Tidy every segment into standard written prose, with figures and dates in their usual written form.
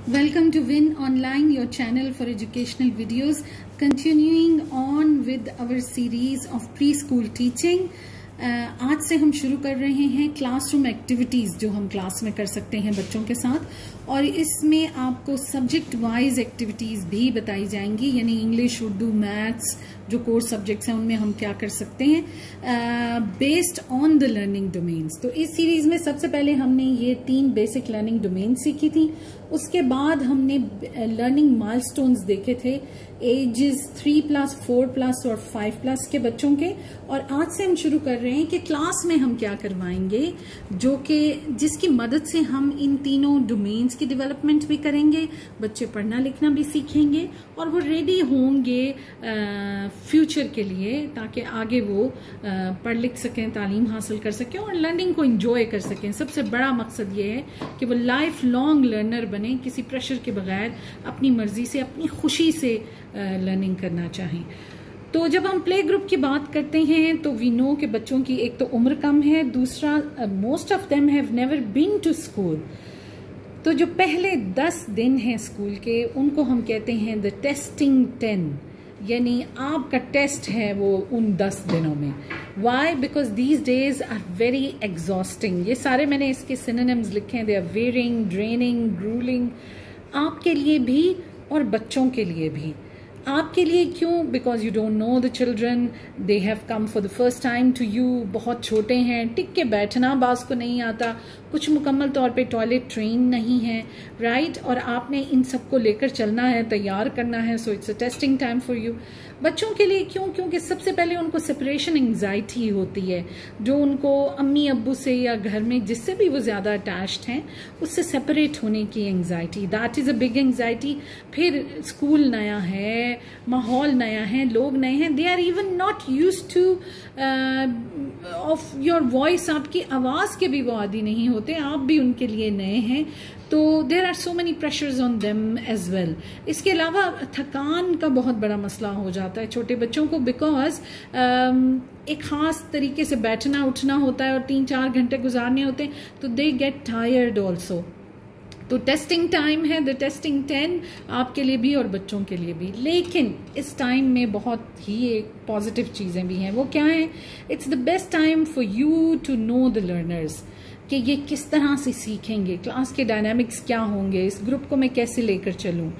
Welcome to Win Online, your channel for educational videos. Continuing on with our series of preschool teaching. आज से हम शुरू कर रहे हैं क्लासरूम एक्टिविटीज जो हम क्लास में कर सकते हैं बच्चों के साथ, और इसमें आपको सब्जेक्ट वाइज एक्टिविटीज भी बताई जाएंगी, यानी इंग्लिश, उर्दू, मैथ्स जो कोर्स सब्जेक्ट्स हैं उनमें हम क्या कर सकते हैं based on the learning domains. तो इस सीरीज में सबसे पहले हमने ये 3 बेसिक लर्निंग डोमेन सीखी थी। उसके बाद हमने लर्निंग माइलस्टोन्स देखे थे एजेस 3+, 4+ और 5+ के बच्चों के। और आज से हम शुरू कर रहे हैं कि क्लास में हम क्या करवाएंगे, जो कि जिसकी मदद से हम इन तीनों डोमेन्स की डेवलपमेंट भी करेंगे, बच्चे पढ़ना लिखना भी सीखेंगे और वो रेडी होंगे फ्यूचर के लिए, ताकि आगे वो पढ़ लिख सकें, तालीम हासिल कर सकें और लर्निंग को एंजॉय कर सकें। सबसे बड़ा मकसद ये है कि वो लाइफ लॉन्ग लर्नर बने, किसी प्रेशर के बगैर अपनी मर्जी से, अपनी खुशी से लर्निंग करना चाहें। तो जब हम प्ले ग्रुप की बात करते हैं तो वी नो कि बच्चों की एक तो उम्र कम है, दूसरा most of them have never been to school. तो जो पहले 10 दिन हैं स्कूल के, उनको हम कहते हैं द टेस्टिंग 10, यानी आपका टेस्ट है वो उन 10 दिनों में। Why? Because these days are very exhausting. ये सारे मैंने इसके सिनोनिम्स लिखे हैं। They are wearing, draining, grueling, आपके लिए भी और बच्चों के लिए भी। आपके लिए क्यों? Because you don't know the children, they have come for the first time to you, बहुत छोटे हैं, टिक के बैठना बास को नहीं आता, कुछ मुकम्मल तौर पे टॉयलेट ट्रेन नहीं है, राइट? और आपने इन सबको लेकर चलना है, तैयार करना है। So it's a testing time for you. बच्चों के लिए क्यों? क्योंकि सबसे पहले उनको सेपरेशन एंग्जाइटी होती है, जो उनको अम्मी अब्बू से या घर में जिससे भी वो ज्यादा अटैच्ड हैं उससे सेपरेट होने की anxiety, that is a big anxiety. फिर स्कूल नया है, माहौल नया है, लोग नए हैं, they are even not used to of your voice, आपकी आवाज के भी वो आदी नहीं होते, आप भी उनके लिए नए हैं। तो there are so many pressures on them as well. इसके अलावा थकान का बहुत बड़ा मसला हो जाता है छोटे बच्चों को, बिकॉज एक खास तरीके से बैठना उठना होता है और 3-4 घंटे गुजारने होते हैं, तो दे गेट टायर्ड ऑल्सो। तो टेस्टिंग टाइम है, द टेस्टिंग 10, आपके लिए भी और बच्चों के लिए भी। लेकिन इस टाइम में बहुत ही एक पॉजिटिव चीजें भी हैं। वो क्या है? It's the best time for you to know the learners, कि ये किस तरह से सीखेंगे, क्लास के डायनामिक्स क्या होंगे, इस ग्रुप को मैं कैसे लेकर चलूं,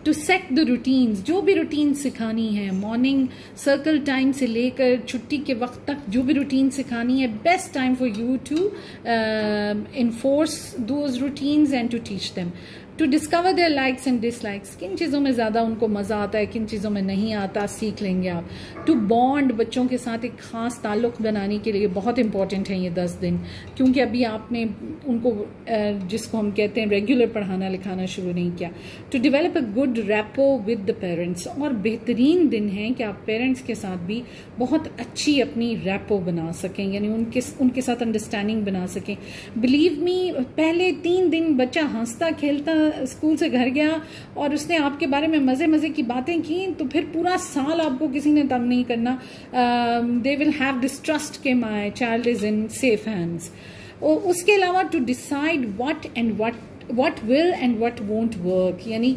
टू सेट द रूटीन्स, जो भी रूटीन सिखानी है, मॉर्निंग सर्कल टाइम से लेकर छुट्टी के वक्त तक जो भी रूटीन सिखानी है, best time for you to enforce those routines and to teach them, to discover their likes and dislikes, किन चीज़ों में ज़्यादा उनको मज़ा आता है, किन चीज़ों में नहीं आता, सीख लेंगे आप। टू बॉन्ड, बच्चों के साथ एक ख़ास ताल्लुक़ बनाने के लिए बहुत इंपॉर्टेंट है ये 10 दिन, क्योंकि अभी आपने उनको जिसको हम कहते हैं रेगुलर पढ़ाना लिखाना शुरू नहीं किया। To develop a good rapport with the parents, और बेहतरीन दिन है कि आप पेरेंट्स के साथ भी बहुत अच्छी अपनी रैपो बना सकें, यानी उनके साथ अंडरस्टैंडिंग बना सकें। बिलीव मी, पहले 3 दिन बच्चा हंसता खेलता स्कूल से घर गया और उसने आपके बारे में मजे मजे की बातें की, तो फिर पूरा साल आपको किसी ने तंग नहीं करना। They will have this trust के my child is in safe hands. उसके अलावा to decide what will and what won't work, यानी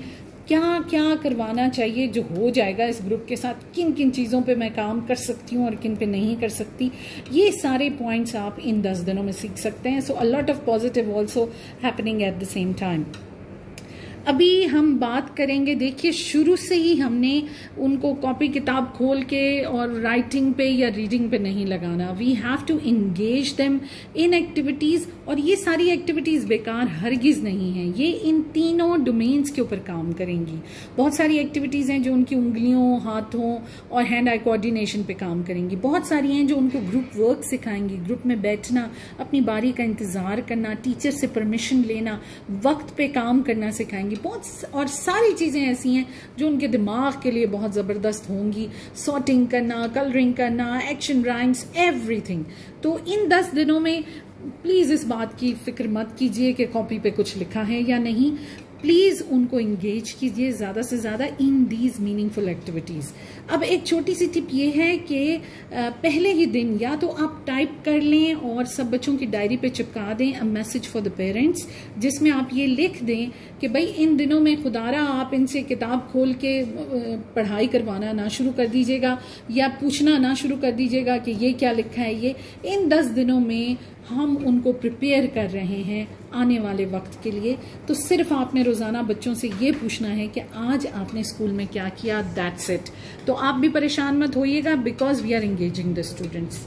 क्या क्या करवाना चाहिए जो हो जाएगा इस ग्रुप के साथ, किन किन चीज़ों पे मैं काम कर सकती हूँ और किन पे नहीं कर सकती, ये सारे पॉइंट्स आप इन 10 दिनों में सीख सकते हैं। So a lot of positive also happening at the same time. अभी हम बात करेंगे, देखिए शुरू से ही हमने उनको कॉपी किताब खोल के और राइटिंग पे या रीडिंग पे नहीं लगाना। We have to engage them in activities, और ये सारी एक्टिविटीज बेकार हरगिज नहीं है, ये इन तीनों डोमेन्स के ऊपर काम करेंगी। बहुत सारी एक्टिविटीज हैं जो उनकी उंगलियों, हाथों और हैंड आई कोऑर्डिनेशन पे काम करेंगी। बहुत सारी हैं जो उनको ग्रुप वर्क सिखाएंगी, ग्रुप में बैठना, अपनी बारी का इंतजार करना, टीचर से परमिशन लेना, वक्त पे काम करना सिखाएंगी। बहुत और सारी चीजें ऐसी हैं जो उनके दिमाग के लिए बहुत जबरदस्त होंगी। सॉर्टिंग करना, कलरिंग करना, एक्शन राइम्स, एवरीथिंग। तो इन 10 दिनों में प्लीज इस बात की फिक्र मत कीजिए कि कॉपी पे कुछ लिखा है या नहीं। प्लीज उनको इंगेज कीजिए ज्यादा से ज्यादा इन दीज मीनिंगफुल एक्टिविटीज। अब एक छोटी सी टिप ये है कि पहले ही दिन या तो आप टाइप कर लें और सब बच्चों की डायरी पे चिपका दें a message for the parents, जिसमें आप ये लिख दें कि भाई इन दिनों में खुदारा आप इनसे किताब खोल के पढ़ाई करवाना ना शुरू कर दीजिएगा या पूछना ना शुरू कर दीजिएगा कि ये क्या लिखा है। ये इन 10 दिनों में हम उनको प्रिपेयर कर रहे हैं आने वाले वक्त के लिए। तो सिर्फ आपने रोजाना बच्चों से ये पूछना है कि आज आपने स्कूल में क्या किया, दैट्स इट। तो आप भी परेशान मत होइएगा because we are engaging the students.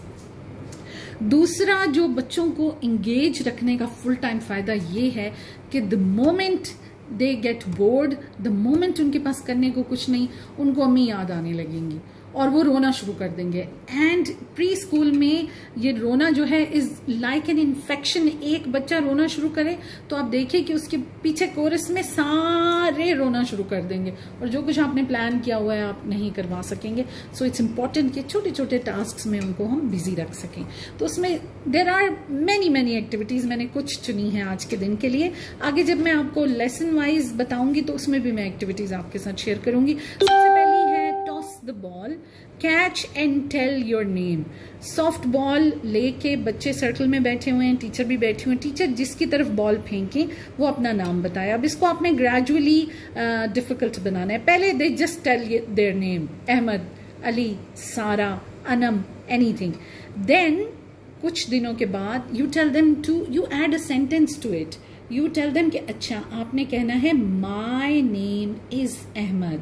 दूसरा जो बच्चों को इंगेज रखने का फुल टाइम फायदा ये है कि the moment they get bored, the moment उनके पास करने को कुछ नहीं, उनको अम्मी याद आने लगेंगी और वो रोना शुरू कर देंगे। एंड प्री स्कूल में ये रोना जो है इज लाइक एन इन्फेक्शन। एक बच्चा रोना शुरू करे तो आप देखिए कि उसके पीछे कोरस में सारे रोना शुरू कर देंगे और जो कुछ आपने प्लान किया हुआ है आप नहीं करवा सकेंगे। सो इट्स इम्पॉर्टेंट कि छोटे छोटे टास्क में उनको हम बिजी रख सकें। तो उसमें देर आर मैनी एक्टिविटीज, मैंने कुछ चुनी है आज के दिन के लिए। आगे जब मैं आपको लेसन वाइज बताऊंगी तो उसमें भी मैं एक्टिविटीज आपके साथ शेयर करूंगी। सबसे पहली है toss the ball, catch and tell your name. Soft ball लेके बच्चे सर्कल में बैठे हुए हैं, टीचर भी बैठे हुए हैं। टीचर जिसकी तरफ बॉल फेंके वो अपना नाम बताए। अब इसको आपने ग्रेजुअली डिफिकल्ट बनाना है। पहले they just tell their name, Ahmed, Ali, Sara, Anam, anything. Then कुछ दिनों के बाद you tell them to, you add a sentence to it. You tell them कि अच्छा आपने कहना है my name is Ahmed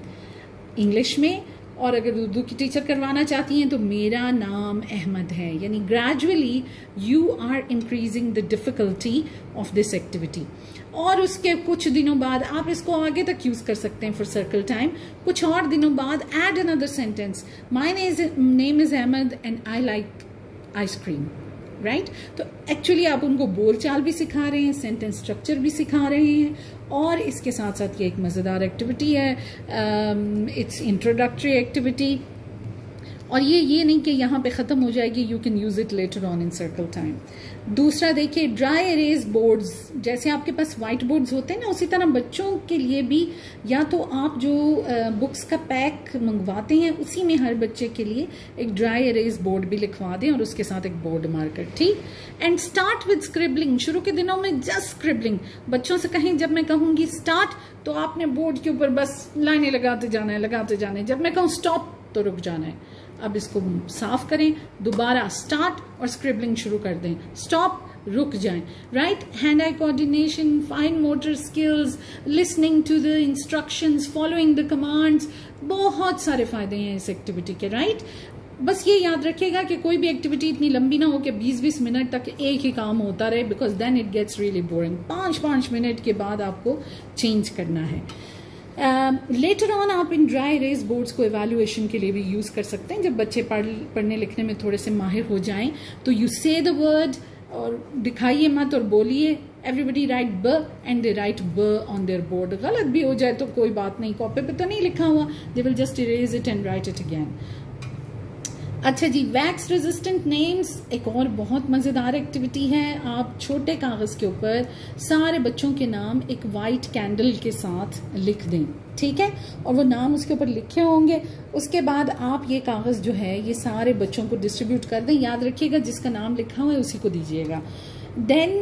English में, और अगर उर्दू की टीचर करवाना चाहती हैं तो मेरा नाम अहमद है। यानी gradually you are increasing the difficulty of this activity. और उसके कुछ दिनों बाद आप इसको आगे तक यूज कर सकते हैं फॉर सर्कल टाइम। कुछ और दिनों बाद add another sentence, my name is Ahmed and I like ice cream, right. तो एक्चुअली आप उनको बोलचाल भी सिखा रहे हैं, सेंटेंस स्ट्रक्चर भी सिखा रहे हैं, और इसके साथ साथ ये एक मजेदार एक्टिविटी है। इट्स इंट्रोडक्टरी एक्टिविटी, और ये नहीं कि यहाँ पे खत्म हो जाएगी, you can use it later on in circle time. दूसरा देखिए ड्राई एरेज बोर्ड्स, जैसे आपके पास व्हाइट बोर्ड्स होते हैं ना, उसी तरह बच्चों के लिए भी या तो आप जो बुक्स का पैक मंगवाते हैं उसी में हर बच्चे के लिए एक ड्राई एरेज बोर्ड भी लिखवा दें और उसके साथ एक बोर्ड मार्कर, ठीक। And start with scribbling. शुरू के दिनों में जस्ट स्क्रिबलिंग। बच्चों से कहें जब मैं कहूंगी स्टार्ट तो आपने बोर्ड के ऊपर बस लाइनें लगाते जाना है। जब मैं कहूँ स्टॉप तो रुक जाना है। अब इसको साफ करें, दोबारा स्टार्ट और स्क्रिबलिंग शुरू कर दें, स्टॉप, रुक जाएं, right. Hand eye coordination, fine motor skills, listening to the instructions, following the commands, बहुत सारे फायदे हैं इस एक्टिविटी के, राइट। बस ये याद रखिएगा कि कोई भी एक्टिविटी इतनी लंबी ना हो कि 20-20 मिनट तक एक ही काम होता रहे, because then it gets really boring. 5-5 minute के बाद आपको चेंज करना है। लेटर ऑन आप इन ड्राई एरेज बोर्ड्स को एवेल्युएशन के लिए भी यूज कर सकते हैं। जब बच्चे पढ़ने लिखने में थोड़े से माहिर हो जाएं तो यू से द वर्ड, और दिखाइए मत और बोलिए एवरीबडी राइट ब एंड दे राइट ब ऑन देयर बोर्ड। गलत भी हो जाए तो कोई बात नहीं, कॉपी पे तो नहीं लिखा हुआ, they will just erase it and right it again. अच्छा जी, वैक्स रेजिस्टेंट नेम्स एक और बहुत मजेदार एक्टिविटी है। आप छोटे कागज के ऊपर सारे बच्चों के नाम एक वाइट कैंडल के साथ लिख दें, ठीक है, और वो नाम उसके ऊपर लिखे होंगे। उसके बाद आप ये कागज जो है ये सारे बच्चों को डिस्ट्रीब्यूट कर दें। याद रखिएगा जिसका नाम लिखा हुआ है उसी को दीजिएगा। देन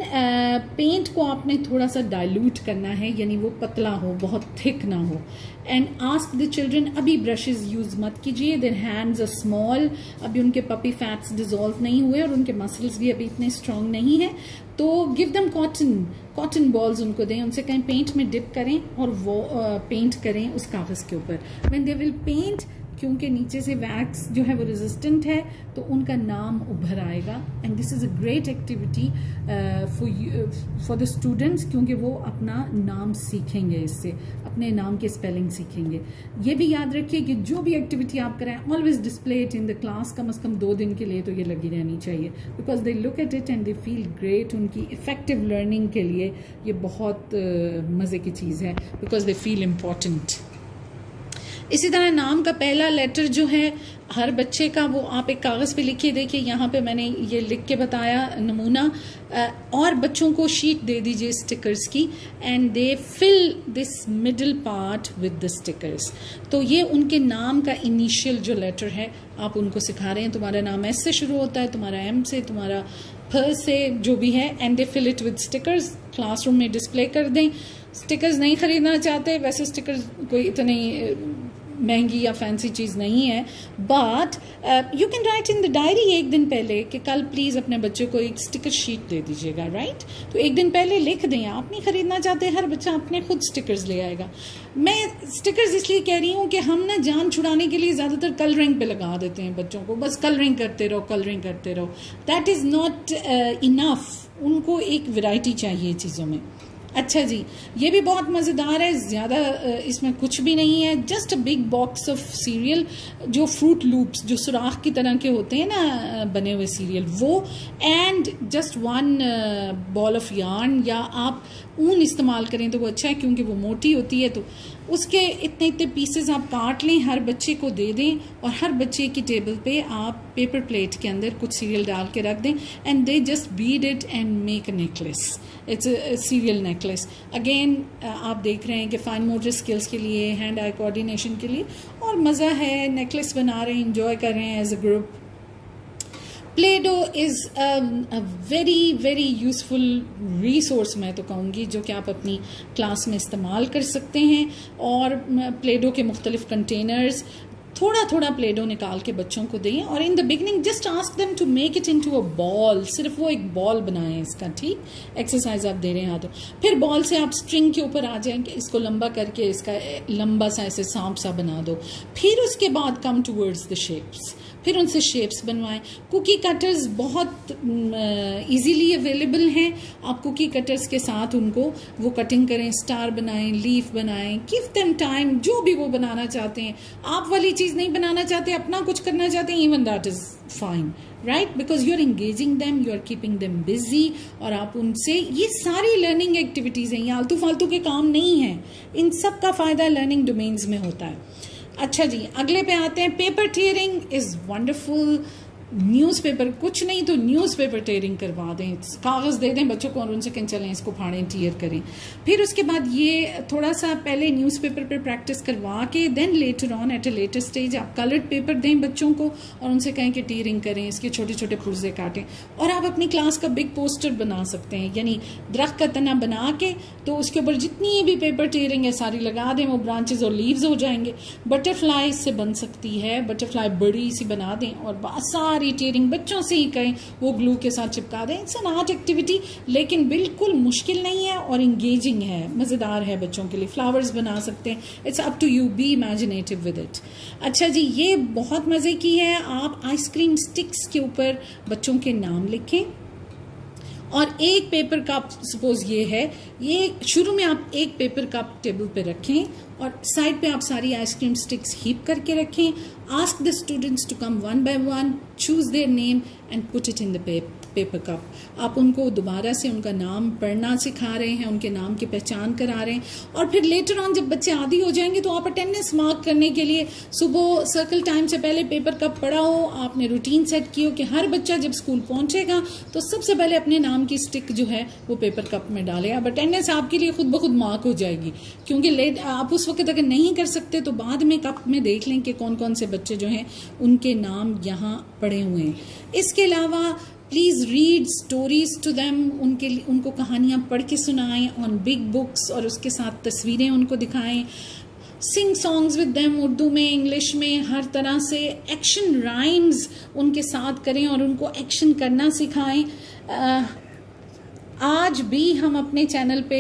पेंट को आपने थोड़ा सा डाइल्यूट करना है, यानी वो पतला हो, बहुत थिक ना हो। एंड आस्क द चिल्ड्रन, अभी ब्रशेस यूज मत कीजिए, देयर हैंड्स आर स्मॉल, अभी उनके पपी फैट्स डिजोल्व नहीं हुए और उनके मसल्स भी अभी इतने स्ट्रांग नहीं है। तो गिव देम कॉटन बॉल्स उनको दें, उनसे कहीं पेंट में डिप करें और वो पेंट करें उस कागज के ऊपर। व्हेन दे विल पेंट, क्योंकि नीचे से वैक्स जो है वो रेजिस्टेंट है तो उनका नाम उभर आएगा। And this is a great activity for the students, क्योंकि वो अपना नाम सीखेंगे, इससे अपने नाम के स्पेलिंग सीखेंगे। ये भी याद रखिए कि जो भी एक्टिविटी आप कराएं always display it in the class. कम से कम 2 दिन के लिए तो ये लगी रहनी चाहिए, because they look at it and they feel great. उनकी इफेक्टिव लर्निंग के लिए ये बहुत मजे की चीज़ है, बिकॉज दे फील इम्पोर्टेंट। इसी तरह नाम का पहला लेटर जो है हर बच्चे का, वो आप एक कागज पे लिखिए। देखिए यहाँ पे मैंने ये लिख के बताया नमूना, और बच्चों को शीट दे दीजिए स्टिकर्स की, and they fill this middle part with the stickers. तो ये उनके नाम का इनिशियल जो लेटर है आप उनको सिखा रहे हैं। तुम्हारा नाम एस से शुरू होता है, तुम्हारा एम से, तुम्हारा फ से, जो भी है, and they fill it with stickers. Classroom में डिस्प्ले कर दें। स्टिकर्स नहीं खरीदना चाहते, वैसे स्टिकर्स कोई इतनी महंगी या फैंसी चीज़ नहीं है, but you can write in the diary एक दिन पहले कि कल प्लीज़ अपने बच्चे को एक स्टिकर शीट दे दीजिएगा, राइट? तो एक दिन पहले लिख दें। आप नहीं खरीदना चाहते, हर बच्चा अपने खुद स्टिकर्स ले आएगा। मैं स्टिकर्स इसलिए कह रही हूँ कि हम ना जान छुड़ाने के लिए ज़्यादातर कलरिंग पे लगा देते हैं बच्चों को, बस कलरिंग करते रहो, कलरिंग करते रहो। That is not enough. उनको एक वैरायटी चाहिए चीज़ों में। अच्छा जी, ये भी बहुत मज़ेदार है, ज़्यादा इसमें कुछ भी नहीं है, just a big box of serial, जो फ्रूट लूप्स जो सुराख की तरह के होते हैं ना बने हुए सीरियल, वो, and just one ball of yarn, या आप ऊन इस्तेमाल करें तो वो अच्छा है क्योंकि वो मोटी होती है। तो उसके इतने इतने पीसेस आप काट लें, हर बच्चे को दे दें, और हर बच्चे की टेबल पे आप पेपर प्लेट के अंदर कुछ सीरियल डाल के रख दें, and they just Beed it and make a necklace. It's a serial necklace. Again आप देख रहे हैं कि फाइन मोटर स्किल्स के लिए, हैंड आई कोऑर्डिनेशन के लिए, और मज़ा है, नेकलेस बना रहे हैं, इंजॉय कर रहे हैं as a group. Play Doh is a very very useful resource, मैं तो कहूँगी, जो कि आप अपनी क्लास में इस्तेमाल कर सकते हैं। और प्ले-डो के मुख्तलिफ कंटेनर्स, थोड़ा थोड़ा प्ले-डो निकाल के बच्चों को दें, और in the beginning just ask them to make it into a ball. सिर्फ वो एक बॉल बनाएं इसका, ठीक? एक्सरसाइज आप दे रहे हैं हाथों। फिर बॉल से आप स्ट्रिंग के ऊपर आ जाएंगे, इसको लंबा करके इसका लंबा सा ऐसे सांप सा बना दो। फिर उसके बाद कम टूवर्ड्स द शेप्स, फिर उनसे शेप्स बनवाएं। कुकी कटर्स बहुत इजीली अवेलेबल हैं। आप कुकी कटर्स के साथ उनको वो कटिंग करें, स्टार बनाएं, लीफ बनाएं, गिव देम टाइम, जो भी वो बनाना चाहते हैं। आप वाली चीज़ नहीं बनाना चाहते, अपना कुछ करना चाहते हैं, even that is fine, right? Because you are engaging them, you are keeping them busy, और आप उनसे, ये सारी लर्निंग एक्टिविटीज़ हैं, ये आलतू फालतू के काम नहीं हैं। इन सब का फ़ायदा लर्निंग डोमेन्स में होता है। अच्छा जी, अगले पे आते हैं। Paper tearing is wonderful. Newspaper, कुछ नहीं तो न्यूज़पेपर टीयरिंग करवा दें, कागज़ दे दें बच्चों को और उनसे कहें चलें इसको फाड़ें, टीयर करें। फिर उसके बाद ये थोड़ा सा पहले न्यूज़पेपर पर प्रैक्टिस करवा के, then later on at a later stage आप कलर्ड पेपर दें बच्चों को और उनसे कहें कि टीयरिंग करें, इसके छोटे छोटे पुर्जे काटें। और आप अपनी क्लास का बिग पोस्टर बना सकते हैं, यानी दरख्त का तना बना के, तो उसके ऊपर जितनी भी पेपर टीयरिंग है सारी लगा दें, वो ब्रांचेज और लीव्स हो जाएंगे। बटरफ्लाई से बन सकती है, बटरफ्लाई बड़ी सी बना दें और सारी टीयरिंग बच्चों से ही करें, वो ग्लू के साथ चिपका दें। इट्स एन आर्ट एक्टिविटी, लेकिन बिल्कुल मुश्किल नहीं है और इंगेजिंग है, मज़ेदार है बच्चों के लिए। फ्लावर्स बना सकते हैं, it's up to you, be imaginative with it. अच्छा जी, ये बहुत मज़े की है। आप आइसक्रीम स्टिक्स के ऊपर बच्चों के नाम लिखें, और एक पेपर कप, सपोज ये है, ये शुरू में आप एक पेपर कप टेबल पे रखें और साइड पे आप सारी आइसक्रीम स्टिक्स हीप करके रखें। Ask the students to come one by one, choose their name and put it in the paper cup. आप उनको दोबारा से उनका नाम पढ़ना सिखा रहे हैं, उनके नाम की पहचान करा रहे हैं। और फिर लेटर ऑन जब बच्चे आदी हो जाएंगे तो आप अटेंडेंस मार्क करने के लिए सुबह सर्कल टाइम से पहले पेपर कप पढ़ा हो, आपने रूटीन सेट की हो कि हर बच्चा जब स्कूल पहुंचेगा तो सबसे पहले अपने नाम की स्टिक जो है वो पेपर कप में डाले। अब अटेंडेंस आपके लिए खुद ब खुद मार्क हो जाएगी, क्योंकि आप उस वक्त अगर नहीं कर सकते तो बाद में कप में देख लें कि कौन कौन से बच्चे जो हैं उनके नाम यहाँ पड़े हुए हैं। इसके अलावा please read stories to them, उनको कहानियाँ पढ़ के सुनाएं ऑन बिग बुक्स, और उसके साथ तस्वीरें उनको दिखाएं। Sing songs with them, Urdu में, इंग्लिश में, हर तरह से। एक्शन राइम्स उनके साथ करें और उनको एक्शन करना सिखाएं। आज भी हम अपने चैनल पे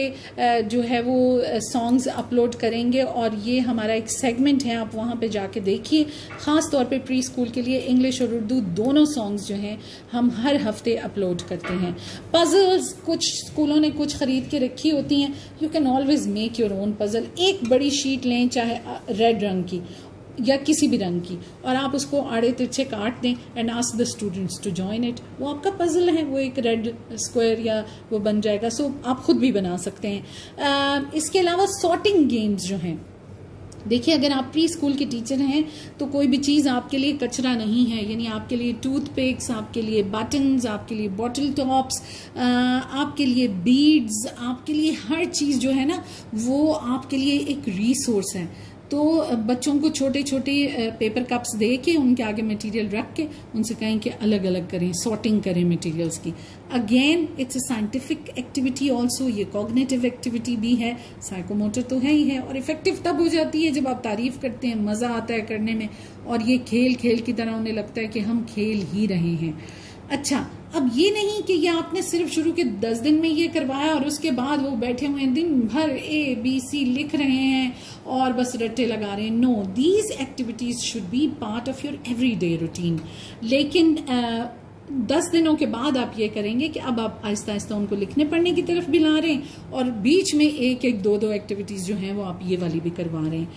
जो है वो सॉन्ग्स अपलोड करेंगे, और ये हमारा एक सेगमेंट है, आप वहाँ पे जाके देखिए। ख़ास तौर पे प्री स्कूल के लिए इंग्लिश और उर्दू दोनों सॉन्ग्स जो हैं हम हर हफ्ते अपलोड करते हैं। पजल्स, कुछ स्कूलों ने कुछ ख़रीद के रखी होती हैं, you can always make your own puzzle. एक बड़ी शीट लें, चाहे रेड रंग की या किसी भी रंग की, और आप उसको आड़े तिरछे काट दें and ask the students to join it. वो आपका पजल है, वो एक रेड स्क्वायर या वो बन जाएगा। सो आप खुद भी बना सकते हैं। इसके अलावा सॉर्टिंग गेम्स जो हैं, देखिए, अगर आप प्री स्कूल के टीचर हैं तो कोई भी चीज़ आपके लिए कचरा नहीं है। यानी आपके लिए टूथपिक्स, आपके लिए बटन्स, आपके लिए बॉटल टॉप्स, आपके लिए बीड्स, आपके लिए हर चीज़ जो है ना वो आपके लिए एक रिसोर्स है। तो बच्चों को छोटे छोटे पेपर कप्स दे के उनके आगे मटेरियल रख के उनसे कहें कि अलग अलग करें, सॉर्टिंग करें मटेरियल्स की। Again it's a scientific activity also, ये कॉग्निटिव एक्टिविटी भी है, साइकोमोटर तो है ही है, और इफेक्टिव तब हो जाती है जब आप तारीफ करते हैं, मजा आता है करने में, और ये खेल खेल की तरह उन्हें लगता है कि हम खेल ही रहे हैं। अच्छा, अब ये नहीं कि ये आपने सिर्फ शुरू के 10 दिन में ये करवाया और उसके बाद वो बैठे हुए दिन भर ABC लिख रहे हैं और बस रट्टे लगा रहे हैं। No, these activities should be part of your everyday routine. लेकिन 10 दिनों के बाद आप ये करेंगे कि अब आप आहिस्ता आहिस्ता उनको लिखने पढ़ने की तरफ भी ला रहे हैं और बीच में एक एक दो एक्टिविटीज जो हैं वो आप ये वाली भी करवा रहे हैं।